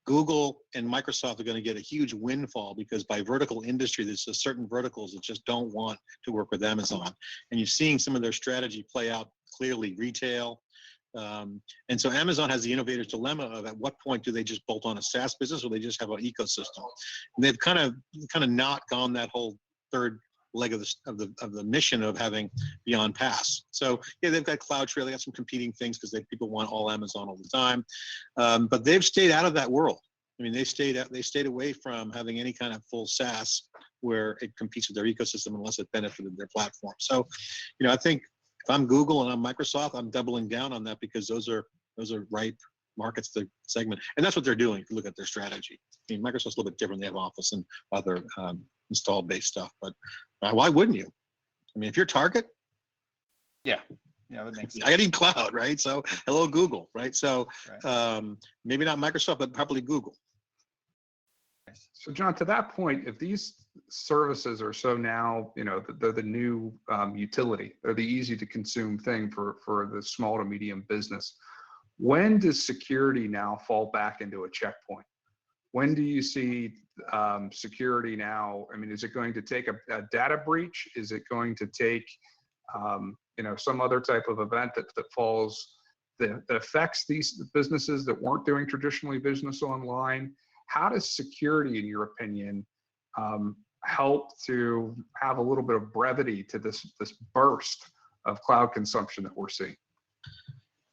Google and Microsoft are going to get a huge windfall because by vertical industry, there's certain verticals that just don't want to work with Amazon. And you're seeing some of their strategy play out clearly, retail. And so Amazon has the innovator's dilemma of at what point do they just bolt on a SaaS business or they just have an ecosystem? And they've kind of not gone that whole third leg of the mission of having Beyond Pass. So yeah, they've got CloudTrail, they got some competing things because people want all Amazon all the time, but they've stayed out of that world. I mean, they stayed away from having any kind of full SaaS where it competes with their ecosystem unless it benefited their platform. So, I think if I'm Google and I'm Microsoft, I'm doubling down on that because those are ripe markets to segment, and that's what they're doing. If you look at their strategy, I mean, Microsoft's a little bit different. They have Office and other install-based stuff, but why wouldn't you? I mean, if you're Target, yeah, that makes sense. I need cloud, right? So hello Google, right? So maybe not Microsoft, but probably Google. So John, to that point, if these services are so now, they're the new utility, they're the easy to consume thing for the small to medium business, when does security now fall back into a checkpoint? When do you see security now? I mean, is it going to take a data breach? Is it going to take, some other type of event that falls, that affects these businesses that weren't doing traditionally business online? How does security, in your opinion, help to have a little bit of brevity to this burst of cloud consumption that we're seeing?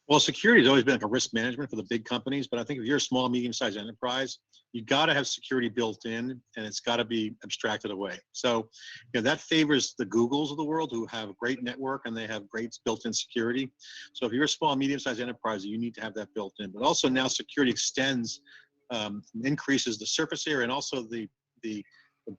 Well, security has always been like a risk management for the big companies, but I think if you're a small, medium-sized enterprise, you got to have security built in, and it's got to be abstracted away. So, that favors the Googles of the world who have a great network and they have great built-in security. So if you're a small, medium-sized enterprise, you need to have that built in. But also now security extends, increases the surface area and also the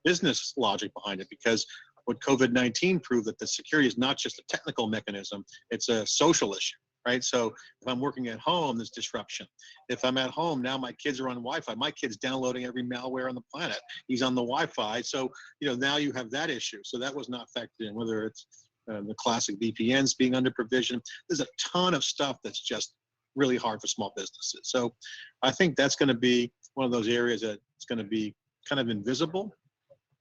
business logic behind it, because what COVID-19 proved that the security is not just a technical mechanism, it's a social issue. Right. So if I'm working at home, there's disruption. If I'm at home, now my kids are on Wi-Fi. My kid's downloading every malware on the planet. He's on the Wi-Fi. So, now you have that issue. So that was not factored in, whether it's the classic VPNs being under provision. There's a ton of stuff that's just really hard for small businesses. So I think that's going to be one of those areas that it's going to be kind of invisible.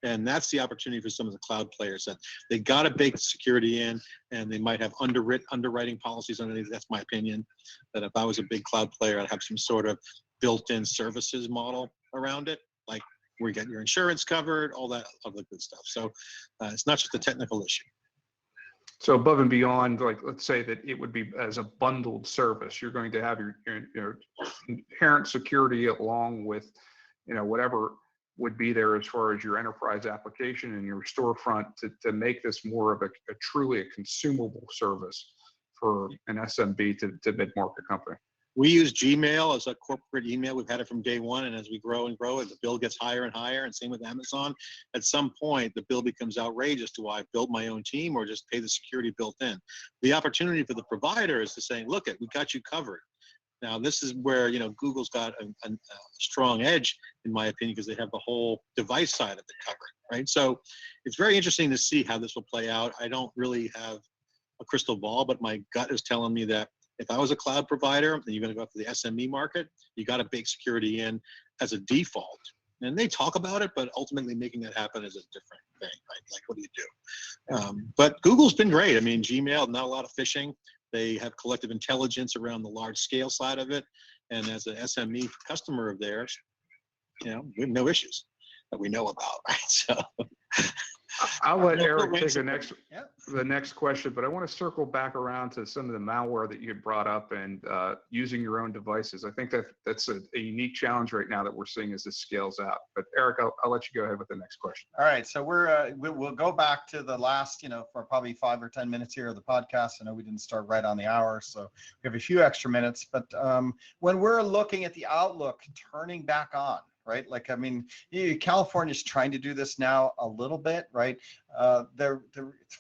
And that's the opportunity for some of the cloud players, that they got to bake security in, and they might have underwriting policies underneath. That's my opinion, that if I was a big cloud player, I'd have some sort of built-in services model around it, like where you get your insurance covered, all that other good stuff. So it's not just a technical issue. So above and beyond, like, let's say that it would be as a bundled service, you're going to have your inherent security along with, whatever would be there as far as your enterprise application and your storefront to make this more of a truly a consumable service for an SMB to mid-market company. We use Gmail as a corporate email. We've had it from day one, and as we grow and grow, the bill gets higher and higher, and same with Amazon. At some point, the bill becomes outrageous. Do I build my own team or just pay the security built in? The opportunity for the provider is to say, look, we got you covered. Now, this is where, Google's got a strong edge, in my opinion, because they have the whole device side of it covered, right? So it's very interesting to see how this will play out. I don't really have a crystal ball, but my gut is telling me that if I was a cloud provider and you're going to go after the SME market, you got to bake security in as a default. And they talk about it, but ultimately making that happen is a different thing, right? Like, what do you do? But Google's been great. I mean, Gmail, not a lot of phishing. They have collective intelligence around the large scale side of it. And as an SME customer of theirs, we have no issues that we know about, right? So I'll let Eric take the next question, but I want to circle back around to some of the malware that you had brought up and using your own devices. I think that's a unique challenge right now that we're seeing as this scales out. But Eric, I'll let you go ahead with the next question. All right, so we'll go back to the last, for probably 5 or 10 minutes here of the podcast. I know we didn't start right on the hour, so we have a few extra minutes. But when we're looking at the outlook turning back on, right? Like, I mean, California's trying to do this now a little bit, right?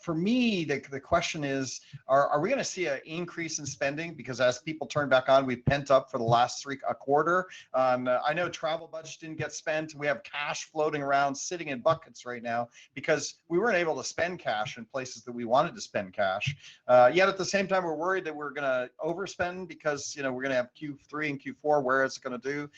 For me, the question is, are we going to see an increase in spending? Because as people turn back on, we've pent up for the last a quarter. I know travel budgets didn't get spent. We have cash floating around, sitting in buckets right now because we weren't able to spend cash in places that we wanted to spend cash. Yet at the same time, we're worried that we're going to overspend because, we're going to have Q3 and Q4. Where is it going to do?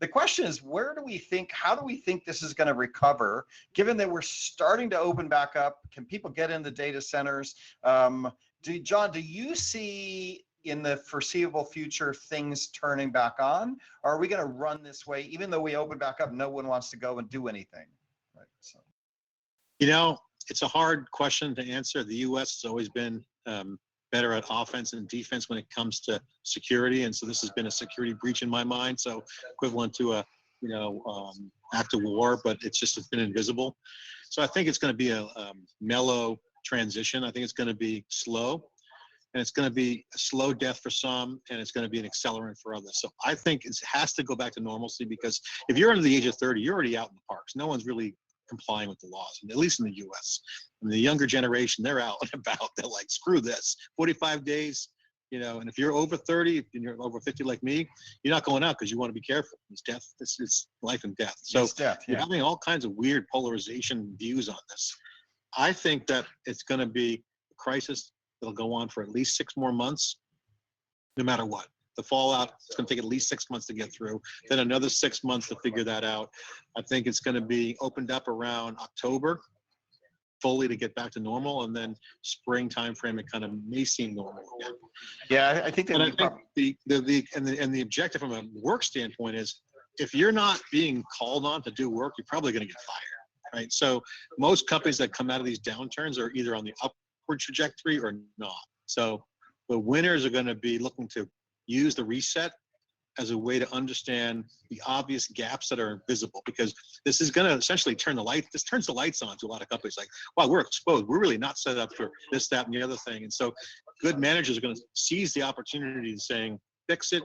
The question is, how do we think this is going to recover, given that we're starting to open back up? Can people get in the data centers? John, do you see in the foreseeable future things turning back on? Or are we going to run this way? Even though we open back up, no one wants to go and do anything. Right. So, it's a hard question to answer. The U.S. has always been better at offense and defense when it comes to security, and so this has been a security breach in my mind. So equivalent to a act of war, but it's been invisible. So I think it's going to be a mellow transition. I think it's going to be slow, and it's going to be a slow death for some, and it's going to be an accelerant for others. So I think it has to go back to normalcy, because if you're under the age of 30, you're already out in the parks. No one's really complying with the laws, at least in the U.S. And the younger generation, they're out and about. They're like, screw this, 45 days, and if you're over 30 and you're over 50 like me, you're not going out because you want to be careful. It's death. It's life and death. So you're having all kinds of weird polarization views on this. I think that it's going to be a crisis that'll go on for at least 6 more months, no matter what. The fallout, it's going to take at least 6 months to get through, then another 6 months to figure that out. I think it's going to be opened up around October fully to get back to normal, and then spring timeframe it kind of may seem normal again. Yeah, I think that. And I think the objective from a work standpoint is, if you're not being called on to do work, you're probably going to get fired, right? So most companies that come out of these downturns are either on the upward trajectory or not. So the winners are going to be looking to use the reset as a way to understand the obvious gaps that are visible, because this is going to essentially turns the lights on to a lot of companies. Like, wow, we're exposed. We're really not set up for this, that, and the other thing. And so good managers are going to seize the opportunity and saying, fix it.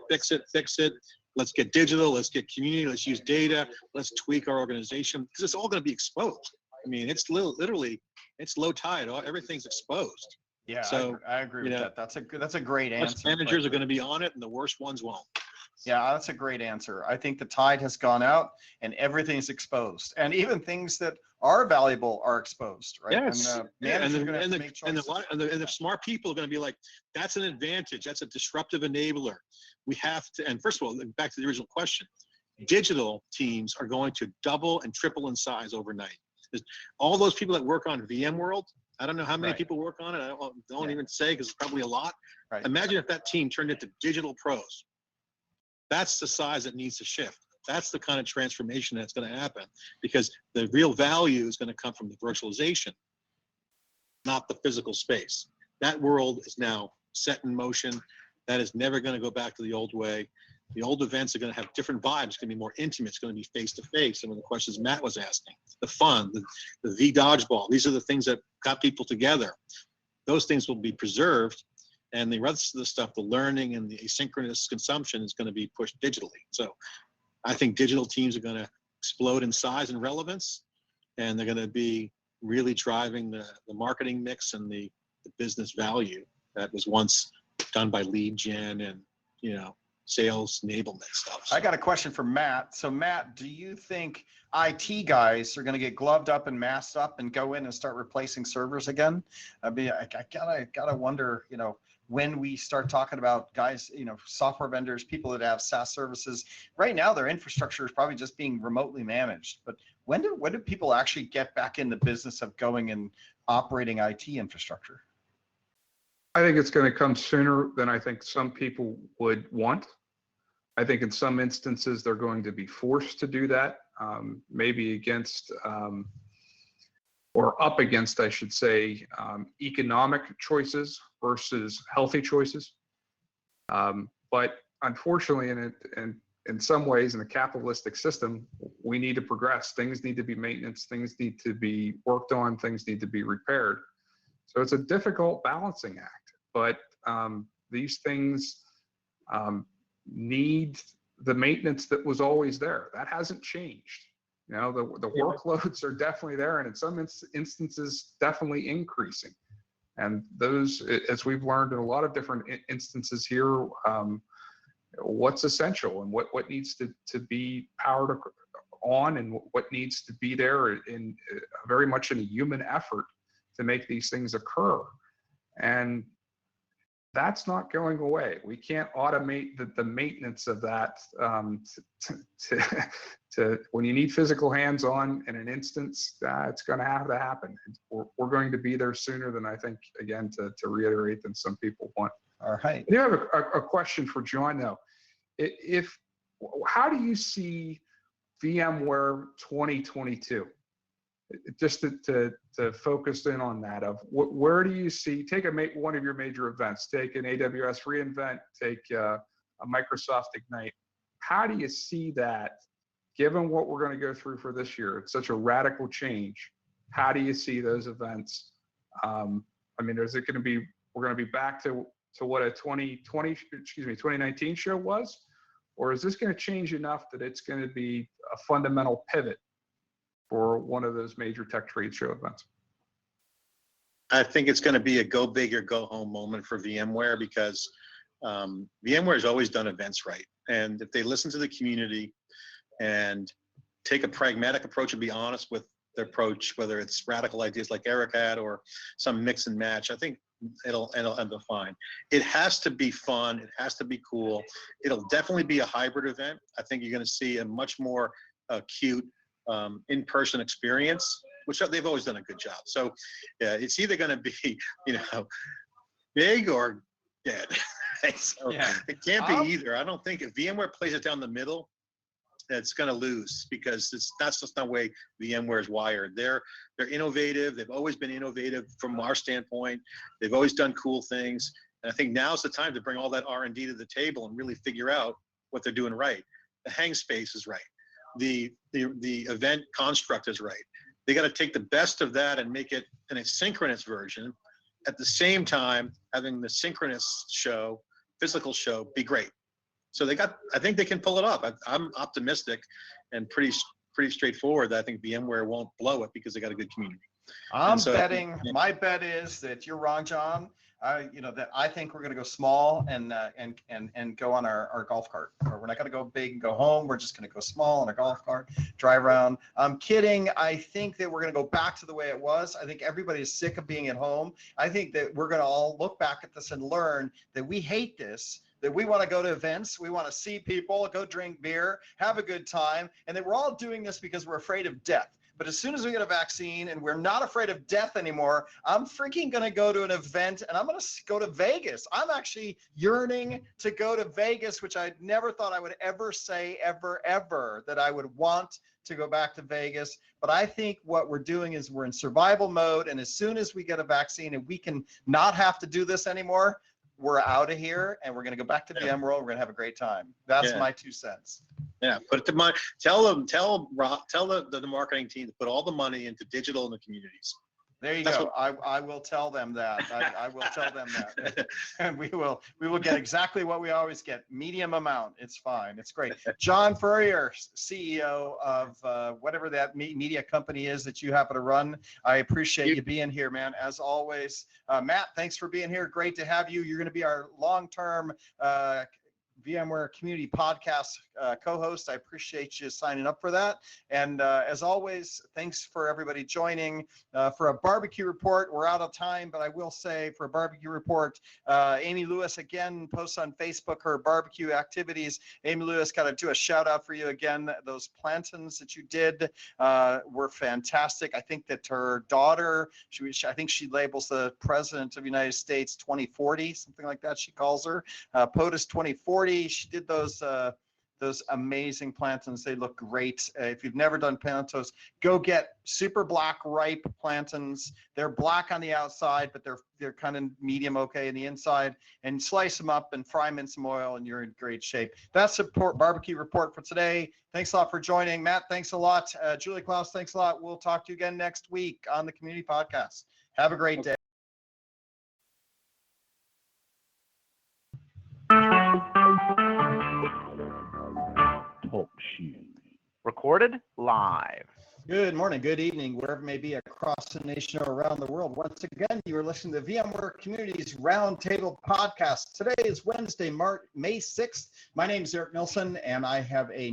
Let's get digital. Let's get community. Let's use data. Let's tweak our organization, because it's all going to be exposed. I mean, it's literally, it's low tide. Everything's exposed. Yeah, so I agree with that. That's a great answer. Managers are going to be on it, and the worst ones won't. Yeah, that's a great answer. I think the tide has gone out and everything's exposed, and even things that are valuable are exposed, right? Yes. And managers are going to have to make choices. And the smart people are going to be like, that's an advantage. That's a disruptive enabler. We have to. And first of all, back to the original question, digital teams are going to double and triple in size overnight. All those people that work on VMworld, I don't know how many people work on it. I don't even say, because it's probably a lot. Right. Imagine if that team turned into digital pros. That's the size that needs to shift. That's the kind of transformation that's going to happen, because the real value is going to come from the virtualization, not the physical space. That world is now set in motion. That is never going to go back to the old way. The old events are going to have different vibes. It's going to be more intimate. It's going to be face-to-face. Some of the questions Matt was asking, the fun, the V dodgeball. These are the things that got people together. Those things will be preserved. And the rest of the stuff, the learning and the asynchronous consumption, is going to be pushed digitally. So I think digital teams are going to explode in size and relevance, and they're going to be really driving the marketing mix and the business value that was once done by lead gen and sales enablement stuff. I got a question for Matt. So Matt, do you think IT guys are going to get gloved up and masked up and go in and start replacing servers again? I mean, I gotta wonder, when we start talking about guys, software vendors, people that have SaaS services, right now their infrastructure is probably just being remotely managed. But when do people actually get back in the business of going and operating IT infrastructure? I think it's going to come sooner than I think some people would want. I think in some instances they're going to be forced to do that, maybe against or up against, I should say, economic choices versus healthy choices. But unfortunately, in some ways, in a capitalistic system, we need to progress. Things need to be maintenance. Things need to be worked on. Things need to be repaired. So it's a difficult balancing act. But these things need the maintenance that was always there. That hasn't changed. The workloads are definitely there, and in some instances, definitely increasing. And those, as we've learned in a lot of different instances here, what's essential and what needs to be powered on and what needs to be there in very much in a human effort to make these things occur. And that's not going away. We can't automate the maintenance of that to when you need physical hands-on in an instance, it's going to have to happen. We're going to be there sooner than I think, again, to reiterate, than some people want. All right. I do have a question for John, though. How do you see VMware 2022? Just to focus in on that, of where do you see, take one of your major events, take an AWS reInvent, take a Microsoft Ignite. How do you see that, given what we're going to go through for this year? It's such a radical change. How do you see those events? I mean, is it going to be, we're going to be back to what a 2019 show was? Or is this going to change enough that it's going to be a fundamental pivot for one of those major tech trade show events? I think it's going to be a go big or go home moment for VMware, because VMware has always done events right. And if they listen to the community and take a pragmatic approach and be honest with their approach, whether it's radical ideas like Eric had or some mix and match, I think it'll end up fine. It has to be fun. It has to be cool. It'll definitely be a hybrid event. I think you're going to see a much more acute in-person experience, which they've always done a good job. So it's either going to be, big or dead. So it can't be either. I don't think if VMware plays it down the middle, it's going to lose, because that's just not the way VMware is wired. They're innovative. They've always been innovative from our standpoint. They've always done cool things. And I think now's the time to bring all that R&D to the table and really figure out what they're doing right. The hang space is right. The event construct is right. They got to take the best of that and make it an asynchronous version. At the same time, having the synchronous show, physical show, be great. So I think they can pull it off. I'm optimistic and pretty straightforward that I think VMware won't blow it, because they got a good community. Betting. My bet is that you're wrong, John. That I think we're going to go small and go on our golf cart. Or we're not going to go big and go home. We're just going to go small on a golf cart, drive around. I'm kidding. I think that we're going to go back to the way it was. I think everybody is sick of being at home. I think that we're going to all look back at this and learn that we hate this, that we want to go to events, we want to see people, go drink beer, have a good time, and that we're all doing this because we're afraid of death. But as soon as we get a vaccine and we're not afraid of death anymore, I'm freaking going to go to an event, and I'm going to go to Vegas. I'm actually yearning to go to Vegas, which I never thought I would ever say, ever, that I would want to go back to Vegas. But I think what we're doing is we're in survival mode. And as soon as we get a vaccine and we can not have to do this anymore, we're out of here and we're going to go back to VMworld. We're going to have a great time. That's my 2 cents. Yeah, put it to money. Tell the marketing team to put all the money into digital in the communities. There you go. I will tell them that. I will tell them that. And we will get exactly what we always get. Medium amount. It's fine. It's great. John Furriier, CEO of whatever that media company is that you happen to run. I appreciate you being here, man, as always. Matt, thanks for being here. Great to have you. You're going to be our long-term VMware Community Podcast co-host. I appreciate you signing up for that. And as always, thanks for everybody joining. For a barbecue report, we're out of time, but I will say for a barbecue report, Amy Lewis again posts on Facebook her barbecue activities. Amy Lewis, got to do a shout out for you again. Those plantains that you did were fantastic. I think that her daughter, I think she labels the President of the United States 2040, something like that she calls her. POTUS 2040. She did those amazing plantains. They look great. If you've never done plantains, go get super black ripe plantains. They're black on the outside, but they're kind of medium okay in the inside. And slice them up and fry them in some oil, and you're in great shape. That's the barbecue report for today. Thanks a lot for joining. Matt, thanks a lot. Julie Klaus, thanks a lot. We'll talk to you again next week on the Community Podcast. Have a great day. Talk shoes. Recorded live. Good morning, good evening, wherever it may be across the nation or around the world. Once again, you are listening to VMware Communities Roundtable Podcast. Today is Wednesday, May 6th. My name is Eric Nilsson, and I have a